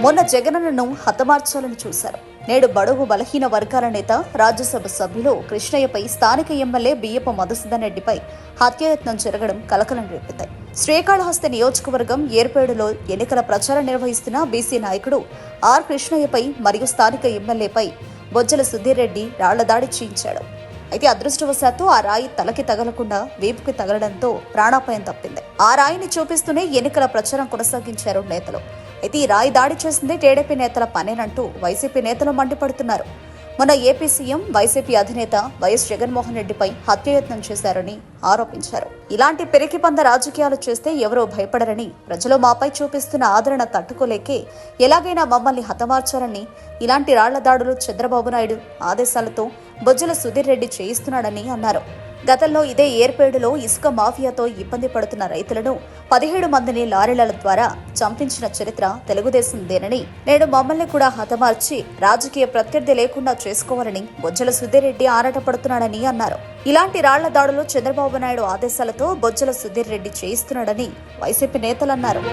మొన్న జగనన్నను హతమార్చాలని చూశారు. నేడు బడుగు బలహీన వర్గాల నేత, రాజ్యసభ సభ్యులు కృష్ణయ్యపై స్థానిక ఎమ్మెల్యే బియ్యపు మధుసూదన్ రెడ్డిపై హత్యాయత్నం జరగడం కలకలం రేపింది. శ్రీకాళహస్తి నియోజకవర్గం ఏర్పేడులో ఎన్నికల ప్రచారం నిర్వహిస్తున్న బీసీ నాయకుడు ఆర్ కృష్ణయ్యపై మరియు స్థానిక ఎమ్మెల్యేపై బొజ్జల సుధీర్ రెడ్డి రాళ్ల దాడి చేయించాడు. అయితే అదృష్టవశాత్తు ఆ రాయి తలకి తగలకుండా వీపుకి తగలడంతో ప్రాణాపాయం తప్పింది. ఆ రాయిని చూపిస్తూనే ఎన్నికల ప్రచారం కొనసాగించారు నేతలు. అయితే ఈ రాయి దాడి చేసింది టీడీపీ నేతల పనేనంటూ వైసీపీ నేతలు మండిపడుతున్నారు. మొన్న ఏపీ సీఎం, వైసీపీ అధినేత వైఎస్ జగన్మోహన్ రెడ్డిపై హత్యాయత్నం చేశారని ఆరోపించారు. ఇలాంటి పెరికిపంద రాజకీయాలు చేస్తే ఎవరూ భయపడరని, ప్రజలు మాపై చూపిస్తున్న ఆదరణ తట్టుకోలేకే ఎలాగైనా మమ్మల్ని హతమార్చారని, ఇలాంటి రాళ్ల దాడులు చంద్రబాబు నాయుడు ఆదేశాలతో బొజ్జల సుధీర్ రెడ్డి చేయిస్తున్నాడని అన్నారు. గతంలో ఇదే ఏర్పేడులో ఇసుక మాఫియాతో ఇబ్బంది పడుతున్న రైతులను 17 మందిని లారీల ద్వారా చంపించిన చరిత్ర తెలుగుదేశందేనని, నేడు మమ్మల్ని కూడా హతమార్చి రాజకీయ ప్రత్యర్థి లేకుండా చేసుకోవాలని బొజ్జల సుధీర్ రెడ్డి ఆరాటపడుతున్నాడని అన్నారు. ఇలాంటి రాళ్ల దాడులు చంద్రబాబు నాయుడు ఆదేశాలతో బొజ్జల సుధీర్ రెడ్డి చేయిస్తున్నాడని వైసీపీ నేతలన్నారు.